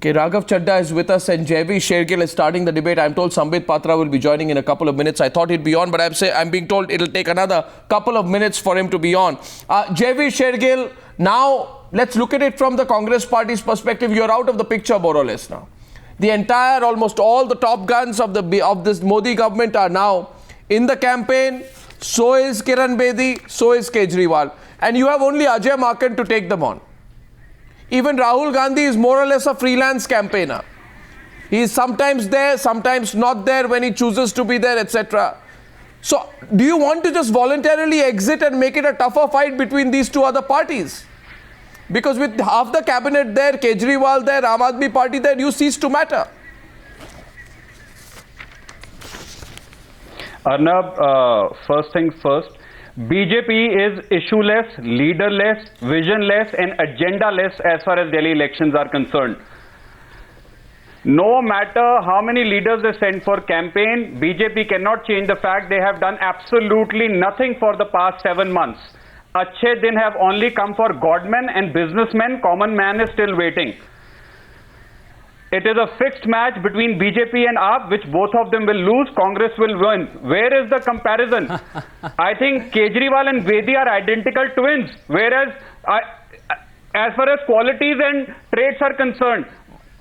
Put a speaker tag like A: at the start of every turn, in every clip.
A: Okay, Raghav Chadda is with us and Jaiveer Shergill is starting the debate. I'm told Sambit Patra will be joining in a couple of minutes. I thought he'd be on, but I'm being told it'll take another couple of minutes for him to be on. Jaiveer Shergill, now let's look at it from the Congress party's perspective. You're out of the picture more or less now. The entire, almost all the top guns of this Modi government are now in the campaign. So is Kiran Bedi, so is Kejriwal. And you have only Ajay Maken to take them on. Even Rahul Gandhi is more or less a freelance campaigner. He is sometimes there, sometimes not there when he chooses to be there, etc. So, do you want to just voluntarily exit and make it a tougher fight between these two other parties? Because with half the cabinet there, Kejriwal there, Aam Aadmi Party there, you cease to matter.
B: Arnab, first things first. BJP is issueless, leaderless, visionless and agendaless as far as Delhi elections are concerned. No matter how many leaders they send for campaign, BJP cannot change the fact they have done absolutely nothing for the past 7 months. Achhe din have only come for godmen and businessmen. Common man is still waiting. It is a fixed match between BJP and AAP, which both of them will lose. Congress will win. Where is the comparison? I think Kejriwal and Bedi are identical twins. Whereas, as far as qualities and traits are concerned,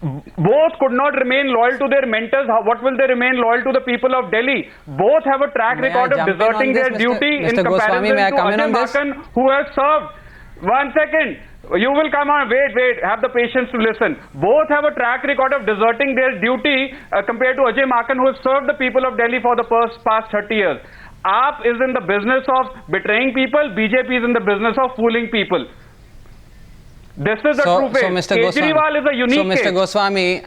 B: both could not remain loyal to their mentors. What will they remain loyal to the people of Delhi? Both have a track record of deserting their duty in comparison to Ajay Maken, who has served. 1 second. You will come on, wait, have the patience to listen. Both have a track record of deserting their duty compared to Ajay Maken, who has served the people of Delhi for the past 30 years. AAP is in the business of betraying people, BJP is in the business of fooling people. This is the true face.
C: So
B: Kejriwal is a unique case.
C: So Mr. Goswami,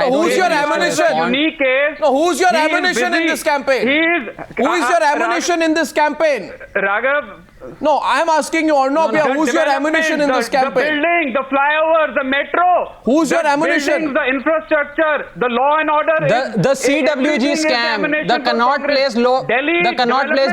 A: who's your ammunition?
B: Unique case.
A: No, who's your ammunition in this campaign? Who is your ammunition in this campaign?
B: Raghav.
A: No, I am asking you, Arnab, who's your ammunition in this campaign?
B: The building, the flyover, the metro.
A: Who's your ammunition?
B: The infrastructure, the law and order.
C: The CWG scam, the Connaught Place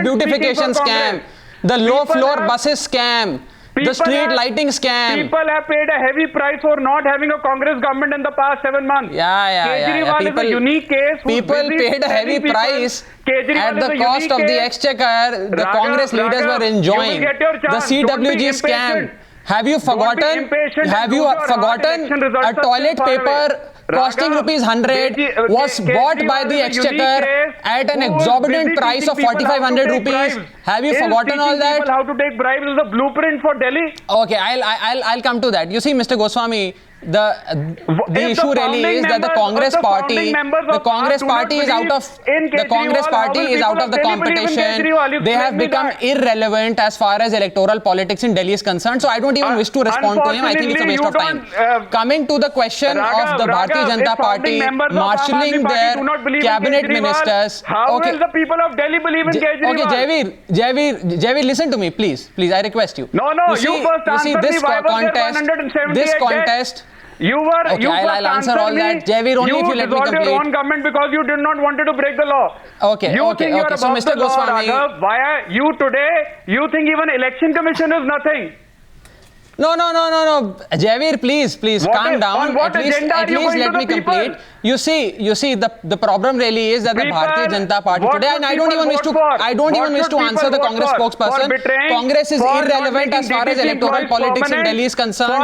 C: beautification scam, the low floor buses scam, the street lighting scam.
B: People have paid a heavy price for not having a Congress government in the past 7 months. Kejriwal is a unique case.
C: People paid a heavy price at the cost of the exchequer. The Congress leaders were enjoying the CWG scam. Have you forgotten? A toilet paper costing ₹100 was bought by the exchequer at an exorbitant price of 4,500 rupees. Have you forgotten all that?
B: How to take bribes is the blueprint for Delhi.
C: Okay, I'll come to that. You see, Mr. Goswami, the issue really is that the Congress party is out of the competition. They have become irrelevant as far as electoral politics in Delhi is concerned. So I don't even wish to respond to him. I think it's a waste of time. Coming to the question of the Bharatiya Janata Party marshalling their cabinet ministers.
B: How will the people of Delhi believe in Kejriwal?
C: Okay, Jaiveer, listen to me, please, I request you.
B: No, you first answer me. Why was there 178 deaths?
C: I'll answer all that. Jaiveer, only if you let me complete.
B: You your own government because you did not want to break the law.
C: Okay. So Mr. Goswami,
B: why are you today? You think even election commission is nothing?
C: No. Jaiveer, please, calm down. At least let me complete. You see, the problem really is that the Bharatiya Janata Party today, and I don't even wish to answer the Congress spokesperson. Congress is irrelevant as far as electoral politics in Delhi is concerned.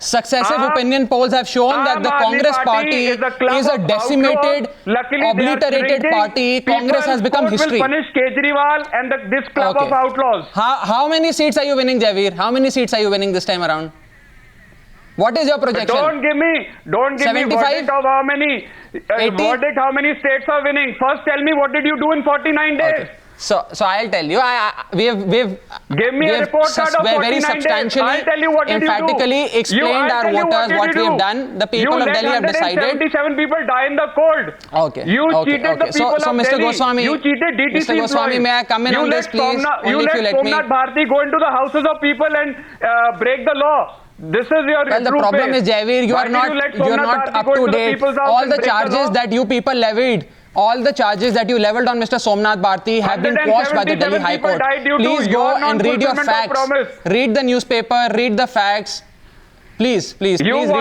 C: Successive opinion polls have shown that the Congress party is a decimated, obliterated party. Congress has become history.
B: Punish Kejriwal and this club of outlaws.
C: How many seats are you winning, Jaiveer? How many seats are you winning this time around? What is your projection?
B: Don't give me verdict of how many states are winning. First tell me what did you do in 49 days?
C: Okay. So I'll tell you. We've
B: give me a report card of 49
C: very substantially,
B: days. I'll tell you what
C: emphatically explained our voters what we've done. The people of Delhi have decided.
B: 77 people die in the cold.
C: Okay.
B: You cheated the people
C: so
B: of
C: Mr.
B: Delhi.
C: Goswami,
B: You cheated DTC
C: Mr. Goswami, may I come in on this, please?
B: You let Somnath Bharti go into the houses of people and break the law. This is your
C: the problem is, Jaiveer, you are not up to date. All the charges that you people levied All the charges that you leveled on Mr. Somnath Bharti have been quashed by the Delhi High Court. Please go and read your facts. Read the newspaper, read the facts. Please read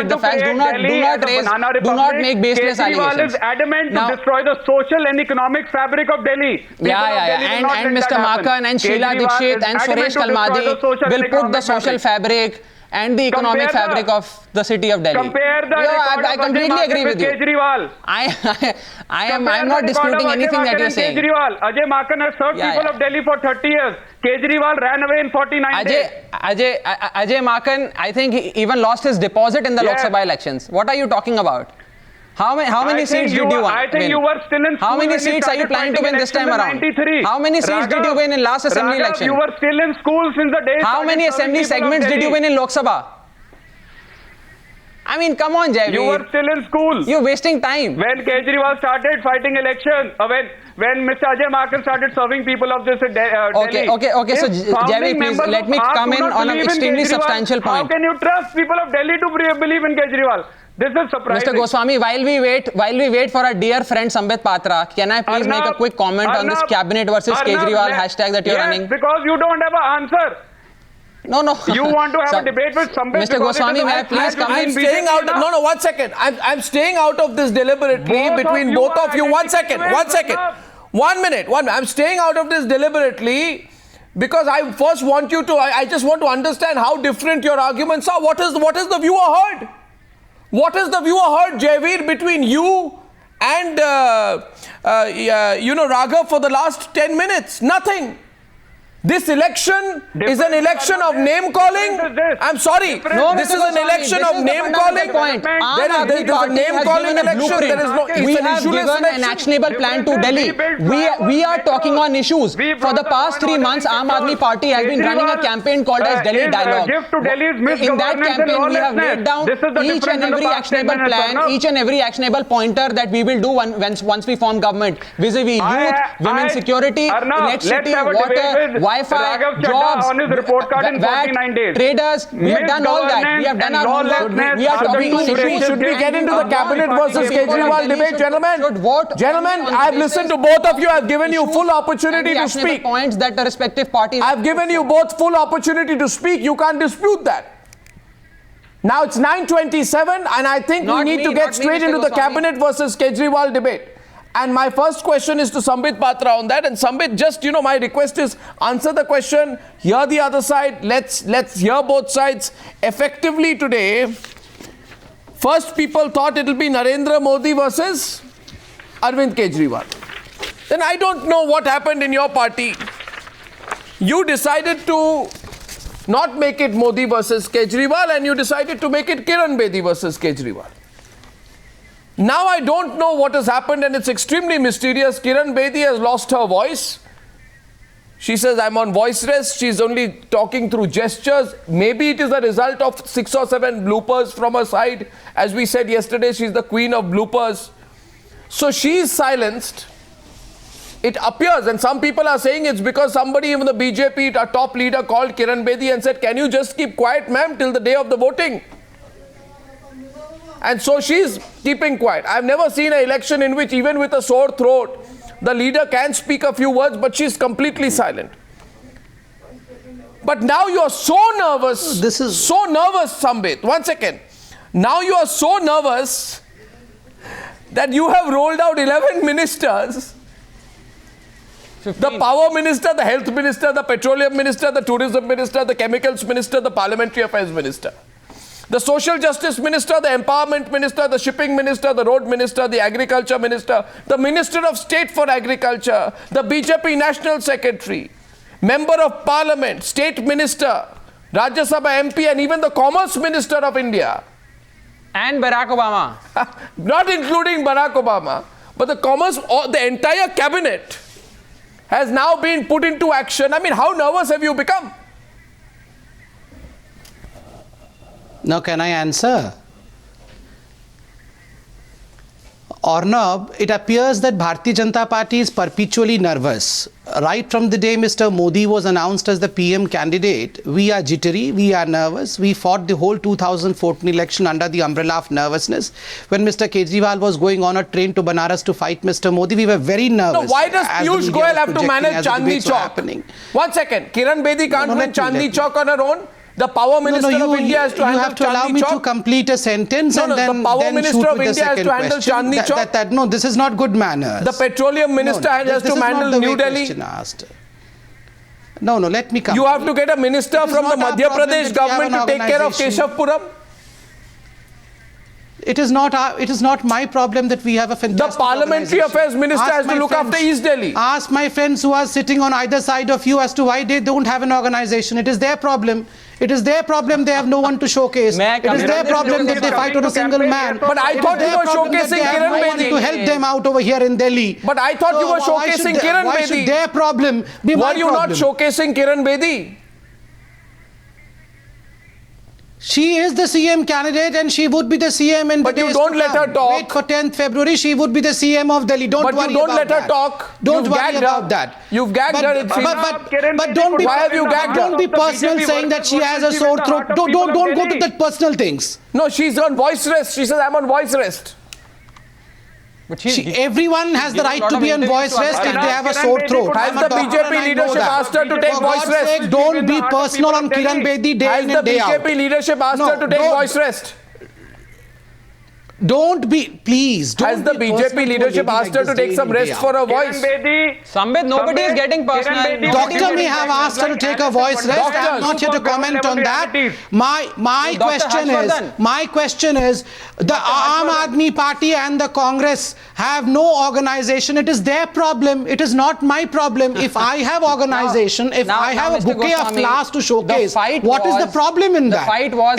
C: the facts. Do not make baseless allegations.
B: Kejriwal is adamant to destroy the social and economic fabric of Delhi.
C: And Mr. Makan and Sheila Dikshit and Suresh Kalmadi will put the social fabric and the economic fabric of the city of Delhi.
B: Compare the
C: I completely agree with you.
B: Kejriwal.
C: I'm not disputing anything that you're saying.
B: Kejriwal. Ajay Makan has served people of Delhi for 30 years. Kejriwal ran away in 49 days.
C: Ajay Makan, I think he even lost his deposit in the Lok Sabha elections. What are you talking about? How many seats did you win?
B: I think you were still in school.
C: How many seats are you planning to win this time around? How many seats did you win in last assembly election?
B: You were still in school since the day.
C: How many assembly segments did you win in Lok Sabha? I mean, come on, Jaiveer.
B: You were still in school.
C: You're wasting time.
B: When Kejriwal started fighting election, when Mr. Ajay Makan started serving people of this Delhi.
C: Okay. So, Jaiveer, please let me come in on an extremely substantial point.
B: How can you trust people of Delhi to believe in Kejriwal? This is surprising.
C: Mr. Goswami, while we wait for our dear friend Sambit Patra, can I please make a quick comment on this cabinet versus Kejriwal hashtag that you're running?
B: Because you don't have an answer.
C: No.
B: You want to have a debate with Sambit.
C: Mr. Goswami, may I please come in?
A: I'm staying out. No, 1 second. I'm staying out of this deliberately between both of you. 1 second. 1 minute. I'm staying out of this deliberately because I first want you to. I just want to understand how different your arguments are. What is the viewer heard? What is the viewer heard, Jaiveer, between you and Raghav for the last 10 minutes? Nothing. This election is an election of name calling. I'm sorry. This is an election of name calling. There is a name calling election.
C: We have given an actionable plan to Delhi. We are talking on issues. For the past 3 months, Aam Aadmi Party has been running a campaign called as Delhi Dialogue. In that campaign, we have laid down each and every actionable plan, each and every actionable pointer that we will do once we form government. Vis-a-vis youth, women's security, electricity, water, Wi-Fi, jobs,
B: on his report card in 49 days.
C: Traders, we have done all that. We have done our homework. We are talking on issues.
A: Should we get into the cabinet versus Kejriwal debate, gentlemen? Gentlemen, I've listened to both of you. I've given you full opportunity to speak.
C: Points that the respective parties.
A: I've given you both full opportunity to speak. You can't dispute that. Now it's 9:27, and I think we need to get straight into the cabinet versus Kejriwal debate. And my first question is to Sambit Patra on that. And Sambit, just, my request is answer the question, hear the other side. Let's hear both sides. Effectively today, first people thought it will be Narendra Modi versus Arvind Kejriwal. Then I don't know what happened in your party. You decided to not make it Modi versus Kejriwal, and you decided to make it Kiran Bedi versus Kejriwal. Now I don't know what has happened, and it's extremely mysterious. Kiran Bedi has lost her voice. She says, I'm on voice rest. She's only talking through gestures. Maybe it is a result of 6 or 7 bloopers from her side. As we said yesterday, she's the queen of bloopers. So she is silenced. It appears, and some people are saying it's because somebody in the BJP, a top leader, called Kiran Bedi and said, can you just keep quiet, ma'am, till the day of the voting? And so she's keeping quiet. I've never seen an election in which, even with a sore throat, the leader can speak a few words, but she's completely silent. But now you are so nervous. So nervous, Sambit. 1 second. Now you are so nervous that you have rolled out 11 ministers.
C: 15.
A: The power minister, the health minister, the petroleum minister, the tourism minister, the chemicals minister, the parliamentary affairs minister. The social justice minister, the empowerment minister, the shipping minister, the road minister, the agriculture minister, the minister of state for agriculture, the BJP national secretary, member of parliament, state minister, Rajya Sabha MP, and even the commerce minister of India.
C: And Barack Obama.
A: Not including Barack Obama, but the commerce, the entire cabinet has now been put into action. I mean, how nervous have you become?
D: Now, can I answer? Arnab, it appears that Bharatiya Janata Party is perpetually nervous. right from the day Mr. Modi was announced as the PM candidate, we are jittery, we are nervous. We fought the whole 2014 election under the umbrella of nervousness. When Mr. Kejriwal was going on a train to Banaras to fight Mr. Modi, we were very nervous.
A: No, why does Piyush Goyal have to manage Chandni Chowk? 1 second. Kiran Bedi can't win Chandni Chowk on her own? The Power Minister of India has to handle Chandni Chowk?
D: You have to allow me to complete a sentence and then
A: the Power Minister of India has to handle Chandni Chowk?
D: No, this is not good manners.
A: The Petroleum Minister has to handle New Delhi? No, let me come. You have to get a minister from the Madhya Pradesh government to take care of Keshavpuram?
D: It is not my problem that we have a fantastic
A: The Parliamentary Affairs Minister has to look after East Delhi.
D: Ask my friends who are sitting on either side of you as to why they don't have an organization. It is their problem. It is their problem they have no one to showcase. It is their problem that they fight with a single man.
A: But I thought you were showcasing Kiran Bedi.
D: To help them out over here in Delhi.
A: But I thought you were showcasing Kiran Bedi.
D: Why should their problem be my problem?
A: Were you not showcasing Kiran Bedi?
D: She is the CM candidate and she would be the CM in
A: But
D: the
A: you don't let her talk.
D: Wait for 10th February, she would be the CM of Delhi. Don't worry about that.
A: But you don't let her talk.
D: Don't worry about that.
A: You've gagged her.
D: But don't be.
A: Why have you gagged her?
D: Don't be personal saying that she has a sore throat. Don't go to that personal things.
A: No, she's on voice rest. She says, I'm on voice rest.
C: But
D: everyone has the right to be on voice rest if they have a sore throat.
A: Has the BJP leadership asked her to take voice rest?
D: Don't be personal on Kiran Bedi day in and day out.
A: Has the BJP leadership asked her to take voice rest?
D: Don't be, please.
A: Has the BJP leadership asked her to take some rest for her voice?
C: Sambit, nobody is getting personal.
D: Doctor may have asked her to take a voice rest. I am not here to comment on that. My question is, the Aam Aadmi Party and the Congress have no organization. It is their problem. It is not my problem. If I have organization, if I have a bouquet of flowers to showcase, what is the problem in that?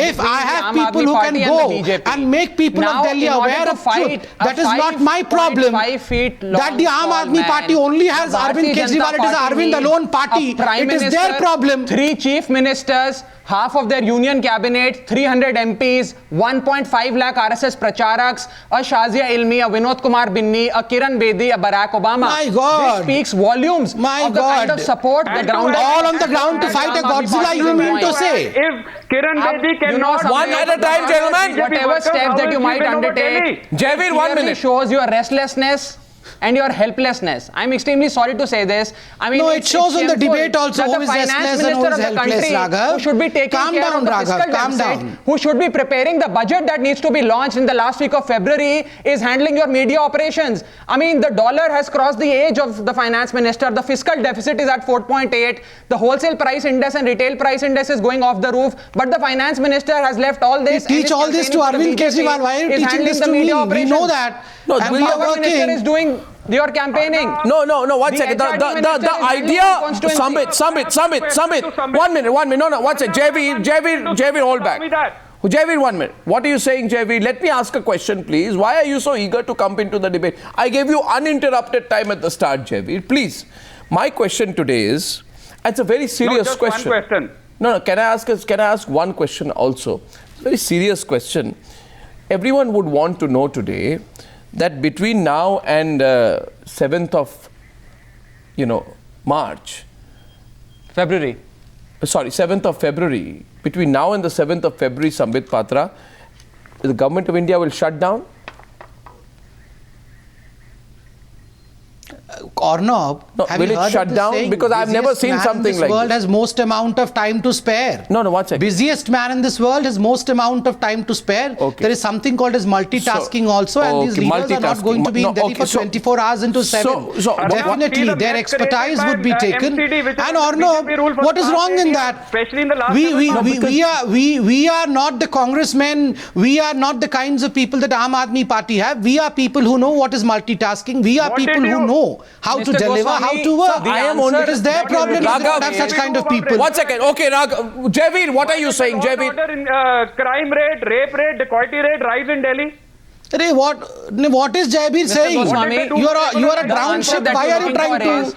D: If I have people who can go and make people of Delhi aware of truth, that is not my problem. That the Aam Aadmi Party only has Arvind Kejriwal, it is Arvind alone party. It is their problem.
C: 3 chief ministers, half of their union cabinet, 300 MPs, 1.5 lakh RSS pracharaks, a Shazia Ilmi, a Vinod Kumar Binni, a Kiran Bedi, a Barack Obama.
D: My God.
C: This speaks volumes of the kind of support the ground.
D: All on the ground to fight a Godzilla, you mean to say?
B: If Kiran Bedi cannot...
A: One at a time, gentlemen.
C: Whatever steps that you might undertake,
A: Javid, 1 minute.
C: shows your restlessness and your helplessness. I'm extremely sorry to say this. I mean,
D: no, it shows in the debate also who is restless and who is helpless, Raghav.
C: Who should be taking care of the fiscal deficit, who should be preparing the budget that needs to be launched in the last week of February, is handling your media operations. I mean, the dollar has crossed the age of the finance minister. The fiscal deficit is at 4.8. The wholesale price index and retail price index is going off the roof. But the finance minister has left all this.
D: You teach all this to Arvind Kejriwal. Why are you teaching this to me? We know that.
C: No, and the Power Minister is doing your campaigning.
A: No, 1 second. The idea, Sambit. 1 minute. No, 1 second. Javid, hold back. Javid, 1 minute. What are you saying, Javid? Let me ask a question, please. Why are you so eager to come into the debate? I gave you uninterrupted time at the start, Javid. Please. My question today is, it's a very serious question.
B: One question.
A: No, can I ask one question also? It's a very serious question. Everyone would want to know today that between now and 7th of, March.
C: February.
A: Sorry, 7th of February. Between now and the 7th of February, Sambit Patra, the government of India will shut down?
D: Arnab,
A: no, will it shut down? Because I've never seen something like this.
D: Busiest man in this world has most amount of time to spare.
A: No, 1 second.
D: Busiest man in this world has most amount of time to spare.
A: Okay.
D: There is something called as multitasking also, and these leaders are not going to be in Delhi for 24 hours into 7. So definitely their expertise would be taken. And Arnab, what is wrong in that?
B: Especially in the last
D: we are not the congressmen. We are not the kinds of people that Aam Aadmi Party have. We are people who know what is multitasking. We are people who know how to deliver, how to work. It is their problem if they don't have such kind of people.
A: 1 second. Okay, Javid, what are you saying, Javid?
B: Crime rate, rape rate, dacoity rate rise in Delhi.
D: What is Javid saying? You are a drowned ship. Why are you trying to...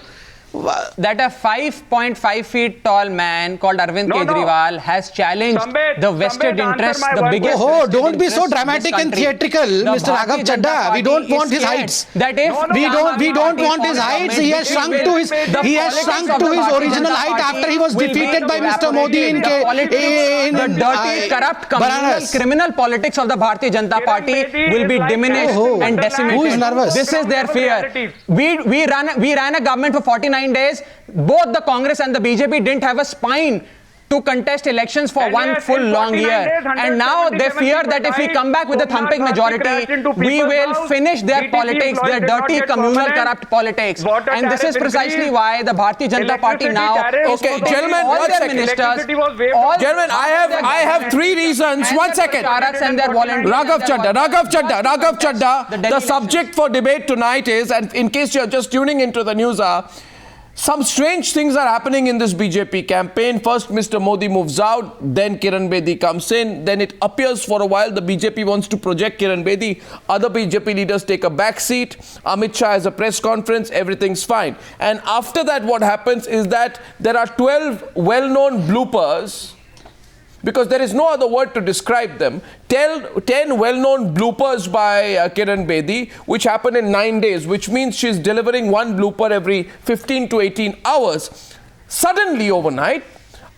C: that a 5.5 feet tall man called Arvind Kejriwal has challenged the vested interests, the biggest.
D: Oh, don't be so dramatic and theatrical, Mr. Raghav Chadha. We don't want his heights.
C: That if
D: we don't want his heights. He has shrunk to his original height after he was defeated by Mr. Modi in
C: the dirty, corrupt, criminal politics of the Bharatiya Janata Party will be diminished and decimated.
D: Who is nervous?
C: This is their fear. We ran a government for 49 days. Both the Congress and the BJP didn't have a spine to contest elections for one full long year. And now they fear that if we come back with a thumping majority, we will finish their politics, their dirty, communal, corrupt politics. And this is precisely why the Bharatiya Janata Party now is
A: Okay, gentlemen,
C: all their
A: ministers.
C: Gentlemen,
A: I have three reasons. 1 second. Raghav Chadha, the subject for debate tonight is, and in case you're just tuning into the news, some strange things are happening in this BJP campaign. First, Mr. Modi moves out, then Kiran Bedi comes in. Then it appears for a while the BJP wants to project Kiran Bedi. Other BJP leaders take a back seat. Amit Shah has a press conference. Everything's fine. And after that, what happens is that there are 12 well-known bloopers, because there is no other word to describe them. 10 well-known bloopers by Kiran Bedi, which happen in 9 days, which means she's delivering one blooper every 15 to 18 hours. Suddenly, overnight,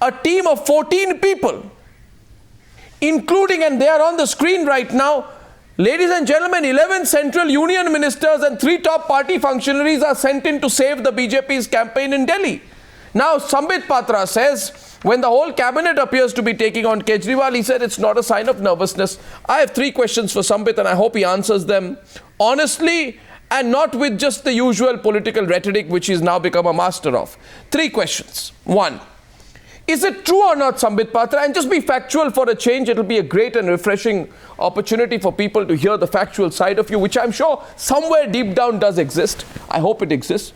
A: a team of 14 people, including, and they are on the screen right now, ladies and gentlemen, 11 central union ministers and 3 top party functionaries are sent in to save the BJP's campaign in Delhi. Now, Sambit Patra says, when the whole cabinet appears to be taking on Kejriwal, he said it's not a sign of nervousness. I have 3 questions for Sambit, and I hope he answers them honestly and not with just the usual political rhetoric which he's now become a master of. 3 questions. 1. Is it true or not, Sambit Patra? And just be factual for a change. It'll be a great and refreshing opportunity for people to hear the factual side of you, which I'm sure somewhere deep down does exist. I hope it exists.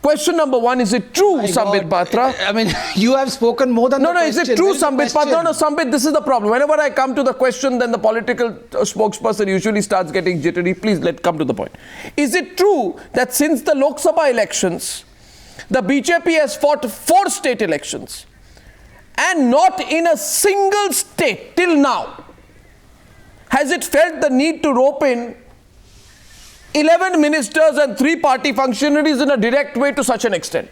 A: Question number 1, is it true, Sambit Patra?
D: I mean, you have spoken more than
A: No, is it true, Sambit Patra? No, Sambit, this is the problem. Whenever I come to the question, then the political spokesperson usually starts getting jittery. Please, let's come to the point. Is it true that since the Lok Sabha elections, the BJP has fought 4 state elections, and not in a single state till now has it felt the need to rope in 11 ministers and 3 party functionaries in a direct way to such an extent?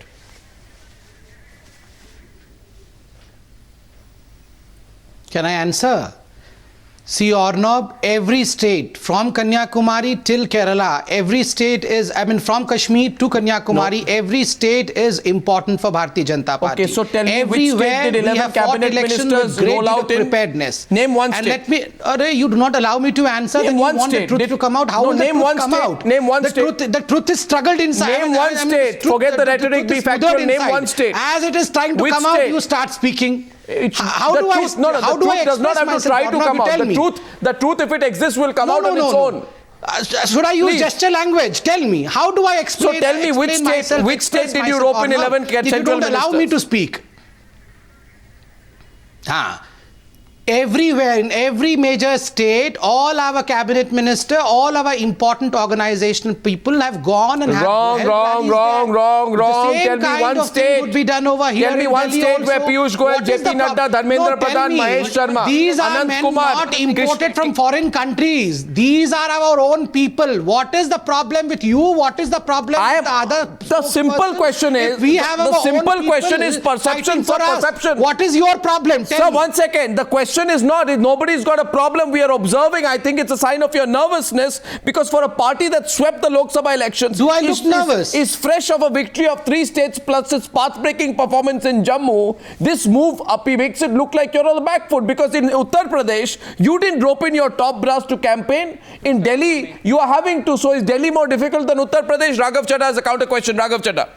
D: Can I answer? See, Arnab, every state from Kanyakumari till Kerala, every state is, I mean, from Kashmir to Kanyakumari, every state is important for Bharatiya Janata Party.
A: Okay, so tell me
D: everywhere
A: which state did 11 cabinet ministers roll out in?
D: Preparedness.
A: Name one
D: and
A: state.
D: And let me, you do not allow me to answer,
A: Name
D: then
A: one
D: you want
A: state.
D: the truth to come out. How will the truth come out?
A: Name one state.
D: The truth is struggled inside.
A: Name one state. Forget the rhetoric, be factual. Name one state.
D: As it is trying to come out, you start speaking. How do I express myself?
A: The truth does not have to try to come out. The truth, if it exists, will come out on its own.
D: Should I use gesture language? Tell me. How do I explain?
A: So tell me which state did you rope in 11 central ministers?
D: If you don't allow me to speak. Everywhere, in every major state, all our cabinet minister, all our important organizational people have gone and
A: wrong.
D: The same
A: Tell me one state
D: would be done over here.
A: Tell me one state where Piyush Goyal, JP Nadda, Dharmendra Pradhan, Mahesh Sharma,
D: these are
A: Anant
D: men
A: Kumar,
D: not imported from foreign countries. These are our own people. What is the problem with you? What is the problem with the other?
A: The simple question is,
D: we have
A: the simple question is perception for perception.
D: What is your problem?
A: Sir, 1 second. The question is not, nobody's got a problem. We are observing. I think it's a sign of your nervousness, because for a party that swept the Lok Sabha elections,
D: do I look nervous?
A: Is fresh of a victory of 3 states plus its path-breaking performance in Jammu. This move up, he makes it look like you're on the back foot, because in Uttar Pradesh, you didn't rope in your top brass to campaign. In Delhi, you are having to. So is Delhi more difficult than Uttar Pradesh? Raghav Chadha has a counter question. Raghav Chadha.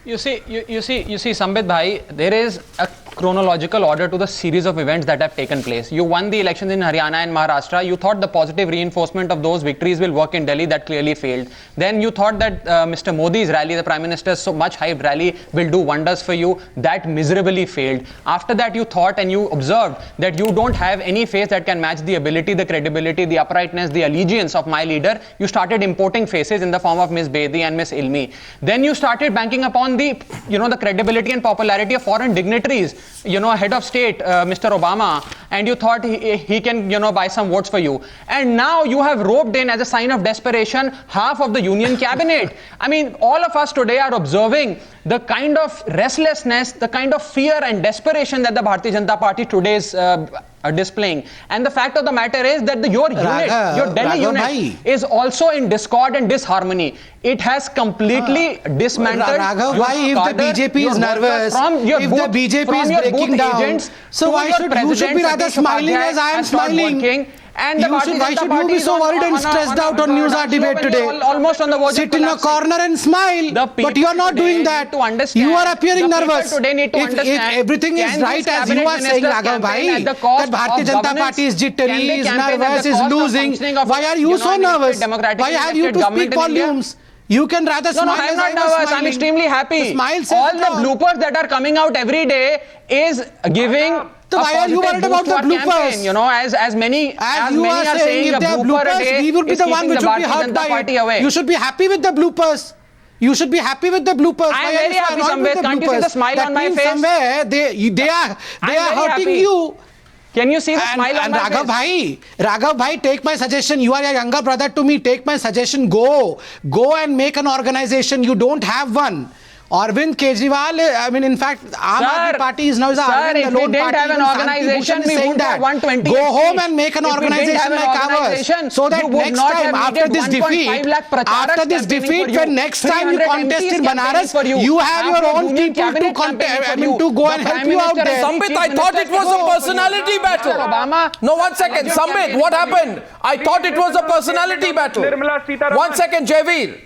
C: You see, Sambit Bhai, there is a chronological order to the series of events that have taken place. You won the elections in Haryana and Maharashtra. You thought the positive reinforcement of those victories will work in Delhi. That clearly failed. Then you thought that Mr. Modi's rally, the Prime Minister's so much hyped rally, will do wonders for you. That miserably failed. After that, you thought and you observed that you don't have any face that can match the ability, the credibility, the uprightness, the allegiance of my leader. You started importing faces in the form of Ms. Bedi and Ms. Ilmi. Then you started banking upon the, the credibility and popularity of foreign dignitaries. Head of state, Mr. Obama, and you thought he can, buy some votes for you. And now you have roped in as a sign of desperation half of the union cabinet. I mean, all of us today are observing the kind of restlessness, the kind of fear and desperation that the Bharatiya Janata Party today is displaying. And the fact of the matter is that your unit, your Delhi unit, is also in discord and disharmony. It has completely dismantled.
D: Raghav, why if the BJP is nervous, if the BJP is breaking down, so why should you should be rather smiling as I am smiling?
C: And
D: why should you be so worried and stressed out on News Hour debate today?
C: Almost on the verge
D: Sit in a corner and smile, but you are not doing that. You are appearing nervous. If everything is right as you are saying, Raghav bhai, that Bharatiya Janata Party is jittery, is nervous, is losing, why are you so nervous? Why have you to speak volumes? You can rather smile.
C: No, I'm not nervous. I'm extremely happy. All the bloopers that are coming out every day is giving.
D: So why are you worried about the bloopers?
C: Campaign, as many are saying,
D: if there are bloopers, we will be the one which should be hurt by it. You should be happy with the bloopers. You should be happy with the bloopers.
C: I am very happy, Sambit. Can't you see the smile on my face?
D: Somewhere they are hurting you.
C: Can you see the smile on my face?
D: Raghav bhai, take my suggestion. You are a younger brother to me. Take my suggestion. Go and make an organization. You don't have one. Arvind Kejriwal, in fact, Aam Aadmi Party is now Arvind alone party.
C: If we didn't have an organization, we would have 120.
D: Go home and make an organization like ours. So that next time, after this defeat, when next time you contest in Banaras, you have your own people to contest, to go and help you out there.
A: Sambit, I thought it was a personality battle. No, 1 second. Sambit, what happened? I thought it was a personality battle. 1 second, Javeer.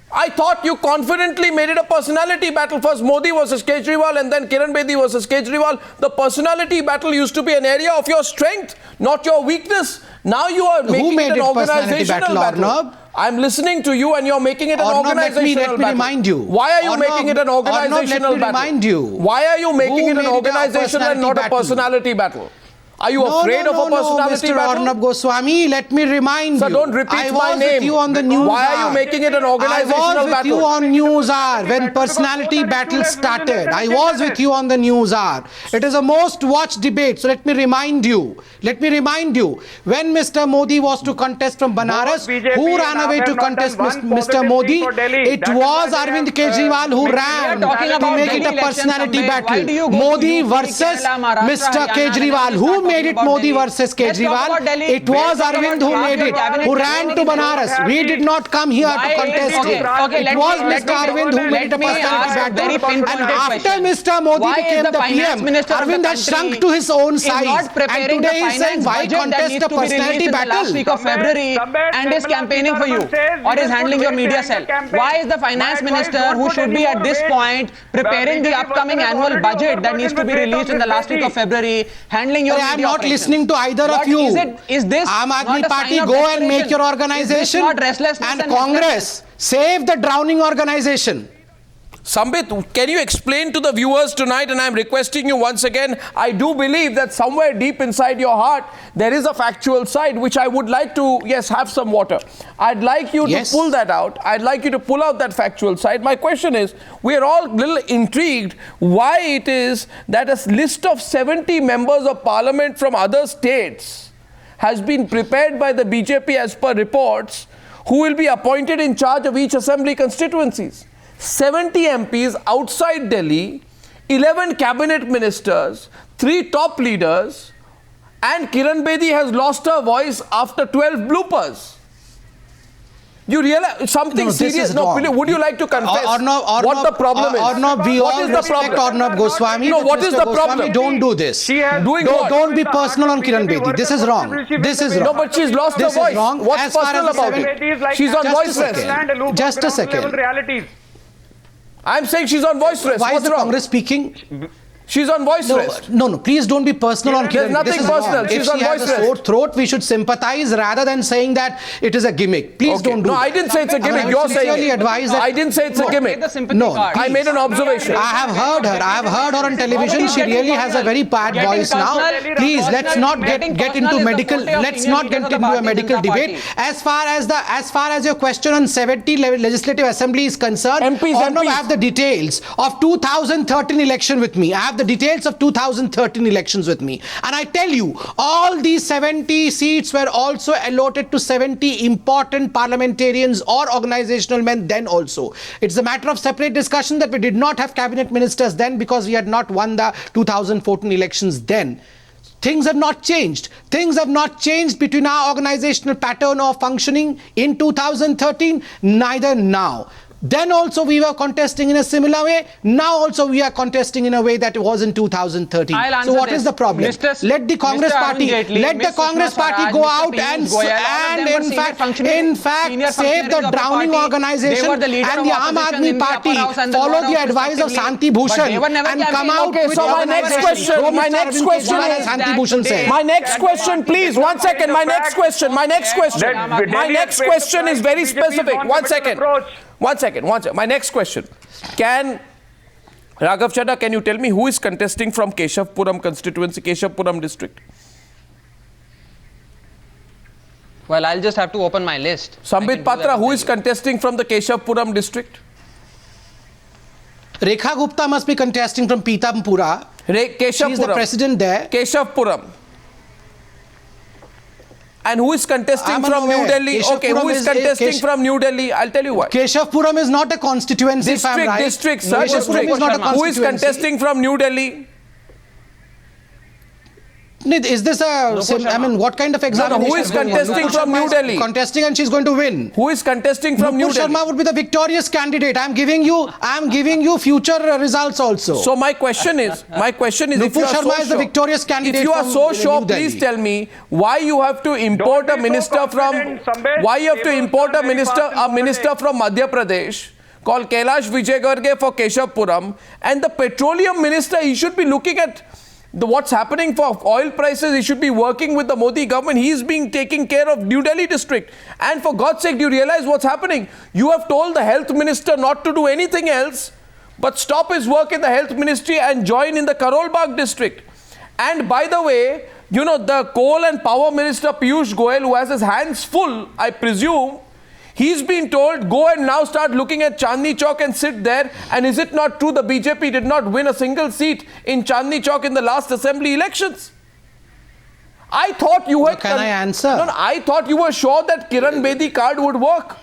A: I thought you confidently made it a personality battle. First Modi versus Kejriwal and then Kiran Bedi versus Kejriwal. The personality battle used to be an area of your strength, not your weakness. Now you are making it an organizational battle. I'm listening to you and you're making it an organizational battle.
D: Let me remind you.
A: Why are you making it an organizational battle? Why are you making it an organizational and not a personality battle? Are you afraid of a personality battle?
D: Mr. Arnab Goswami, let me remind you.
A: So don't repeat my name.
D: I was with you on the News
A: Why are you making it an organizational battle?
D: I was with you on News Hour when personality battle started. I was with you on the News Hour. It is a most watched debate. So let me remind you. When Mr. Modi was to contest from Banaras, who ran away to contest Mr. Modi? It was Arvind Kejriwal who ran to make it a personality battle. Modi versus Mr. Kejriwal. Who made it Modi versus Kejriwal? It was Arvind who made it, who ran to Banaras. We did not come here to contest it. It was Mr. Arvind who made it a personality battle. And after Mr. Modi became the PM, Arvind has shrunk to his own size. And today he is saying, why contest a personality battle?
C: Last week of February and is campaigning for you or is handling your media cell. Why is the finance minister, who should be at this point preparing the upcoming annual budget that needs to be released in the last week of February, handling your
D: I am not listening to either of you.
C: Is this
D: Aam Aadmi Party, go and make your organization. And Congress, save the drowning organization.
A: Sambit, can you explain to the viewers tonight, and I'm requesting you once again, I do believe that somewhere deep inside your heart, there is a factual side which I would like to, have some water. I'd like you to pull that out. I'd like you to pull out that factual side. My question is, we're all a little intrigued why it is that a list of 70 members of parliament from other states has been prepared by the BJP as per reports, who will be appointed in charge of each assembly constituencies. 70 MPs outside Delhi, 11 cabinet ministers, 3 top leaders, and Kiran Bedi has lost her voice after 12 bloopers. You realize something serious? No, would you like to confess what the problem is?
D: Arnab, we all respect Arnab Goswami.
A: No, what is the problem?
D: Don't do this. Don't be personal on Kiran Bedi. This is wrong.
A: No, but she's lost her voice. What's personal about it? She's on voice rest.
D: Just a second.
A: I'm saying she's on voice rest.
D: Why is the Congress speaking?
A: She's on voice rest.
D: No, please don't be personal on Kiran.
A: There's nothing
D: This is
A: personal.
D: wrong.
A: She's
D: if
A: on
D: she has
A: voice
D: a
A: rest.
D: sore throat, we should sympathize rather than saying that it is a gimmick. Please
A: Okay.
D: don't do
A: No,
D: that.
A: I didn't say it's a gimmick.
D: I
A: You're
D: would
A: saying
D: sincerely
A: it.
D: advise that.
A: I didn't say it's a gimmick.
D: No,
A: I made an observation.
D: I have heard her. I have heard her on television. She really has a very bad voice now. Please, let's not get into medical. Let's not get into a medical debate. As far as your question on 70 legislative assembly is concerned,
A: MPs.
D: I have the details of 2013 election with me. I have the details of 2013 elections with me, and I tell you, all these 70 seats were also allotted to 70 important parliamentarians or organizational men then also. It's a matter of separate discussion that we did not have cabinet ministers then because we had not won the 2014 elections then. Things have not changed. Things have not changed between our organizational pattern of functioning in 2013, neither now. Then also we were contesting in a similar way. Now also we are contesting in a way that it was in 2013. So what is the problem? Let the Congress party, go out and in fact save the drowning organization, and the Aam Aadmi Party follow the advice of Shanti Bhushan and come out with
A: so my next question please, one second, my next question is very specific. One second. My next question. Can Raghav Chadha, can you tell me who is contesting from Keshavpuram constituency, Keshavpuram district?
C: Well, I'll just have to open my list.
A: Sambit Patra, who is contesting from the Keshavpuram district?
D: Rekha Gupta must be contesting from Pitampura. She is the president there.
A: Keshavpuram. And who is contesting from New Delhi? Okay, who is contesting from New Delhi? I'll tell you why.
D: Keshavpuram is not a constituency, if I'm right.
A: District, sir.
D: Keshavpuram is not a constituency.
A: Who is contesting from New Delhi?
D: Is this what kind of examination?
A: Who is contesting from New Delhi?
D: Contesting and she's going to win.
A: Who is contesting from New Delhi?
D: Sharma would be the victorious candidate. I'm giving you future results also.
A: So my question is,
D: Nupur Sharma is the victorious candidate.
A: If you are so sure, please tell me why you have to import a minister from Madhya Pradesh called Kailash Vijaygarge for Keshavpuram, and the petroleum minister, he should be looking at what's happening for oil prices. He should be working with the Modi government. He is being taking care of New Delhi district. And for God's sake, do you realize what's happening? You have told the health minister not to do anything else but stop his work in the health ministry and join in the Karol Bagh district. And by the way, you know, the coal and power minister Piyush Goyal, who has his hands full, I presume, he's been told, go and now start looking at Chandni Chowk and sit there. And is it not true the BJP did not win a single seat in Chandni Chowk in the last assembly elections? I thought you had...
D: Can I answer?
A: No, I thought you were sure that Kiran Bedi card would work.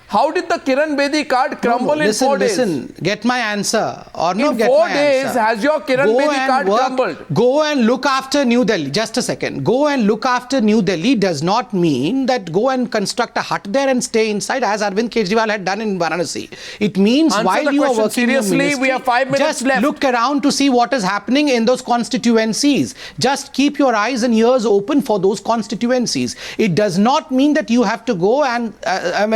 A: How did the Kiran Bedi card crumble in 4 days?
D: Listen, get my answer.
A: In 4 days, has your Kiran Bedi card crumbled?
D: Go and look after New Delhi. Just a second. Go and look after New Delhi does not mean that go and construct a hut there and stay inside as Arvind Kejriwal had done in Varanasi. It means while you are working
A: seriously,
D: in your ministry,
A: we have 5 minutes
D: just
A: left.
D: look around to see what is happening in those constituencies. Just keep your eyes and ears open for those constituencies. It does not mean that you have to go and,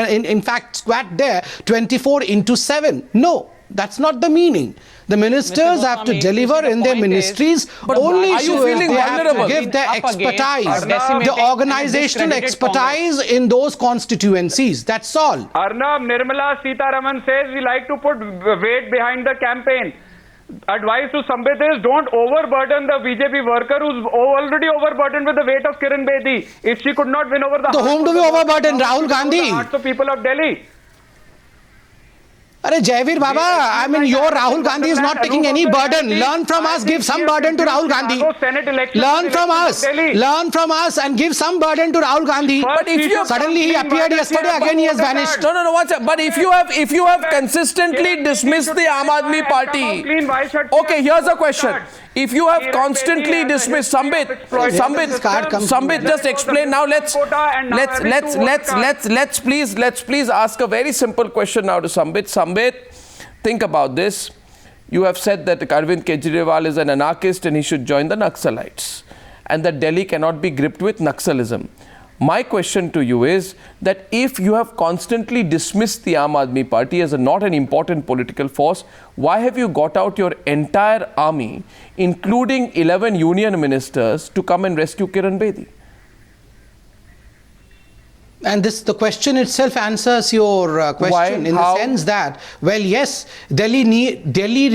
D: in fact, squat there 24/7. No, that's not the meaning. The ministers have to deliver in their ministries only if they have to give their expertise, the organizational expertise in those constituencies. That's all.
B: Arnab, Nirmala Sitharaman says we like to put weight behind the campaign. Advice to Sambit is don't overburden the BJP worker who's already overburdened with the weight of Kiran Bedi. If she could not win over the...
D: So whom do we overburden? Rahul Gandhi?
B: The people of Delhi.
D: Jaivir Baba, I mean, your Rahul Gandhi is not taking any burden. Learn from us, give some burden to Rahul Gandhi. Learn from us and give some burden to Rahul Gandhi.
A: But if you
D: suddenly he appeared yesterday, again he has vanished.
A: No, one second. But if you have consistently dismissed the Aam Aadmi Party, okay, here's a question. If you have constantly dismissed Sambit, just explain now. Let's please ask a very simple question now to Sambit. Sambit, think about this. You have said that Arvind Kejriwal is an anarchist and he should join the Naxalites, and that Delhi cannot be gripped with Naxalism. My question to you is that if you have constantly dismissed the Aam Aadmi Party as not an important political force, why have you got out your entire army, including 11 union ministers, to come and rescue Kiran Bedi?
D: And the question itself answers your question. In the sense that, well, yes, Delhi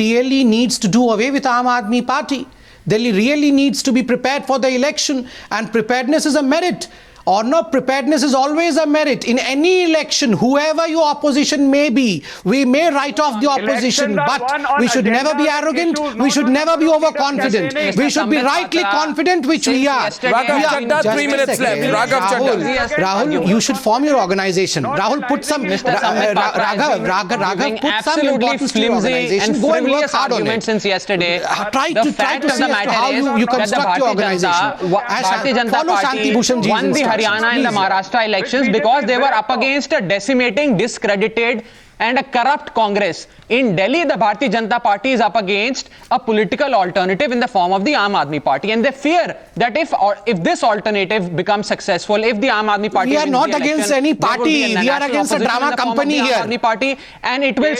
D: really needs to do away with Aam Aadmi Party. Delhi really needs to be prepared for the election, and preparedness is a merit. Or not, preparedness is always a merit. In any election, whoever your opposition may be, we may write off the opposition, but we should never be arrogant, we should never be overconfident. We should be rightly confident, which we are.
A: Raghav Chadda, 3 minutes left. Raghav Chadda.
D: Rahul, you should form your organization. Rahul, put some... Raghav, put some importance to your organization. Go and work hard on it.
C: Since yesterday.
D: Try to see as to how you construct your organization. Follow Shanti Bhushan ji's
C: Haryana in the Maharashtra elections because they were up against a decimating, discredited and a corrupt Congress. In Delhi, the Bharatiya Janata Party is up against a political alternative in the form of the Aam Aadmi Party, and they fear that if this alternative becomes successful, if the Aam Aadmi Party
D: we are not against any party, we are against a drama company here.
C: Aam Aadmi Party, and it will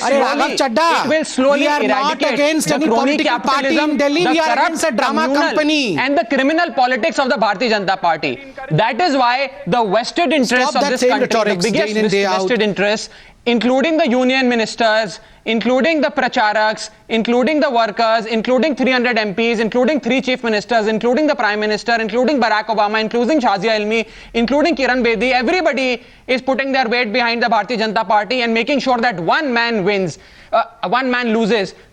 C: slowly
D: we are not against any political party in Delhi, we are against a drama company
C: and the criminal politics of the Bharatiya Janata Party. That is why the vested interests of this country, the biggest vested interests, including the union ministers, including the pracharaks, including the workers, including 300 MPs, including 3 chief ministers, including the prime minister, including Barack Obama, including Shazia Ilmi, including Kiran Bedi, everybody is putting their weight behind the Bharatiya Janata Party and making sure that one man wins, one man loses.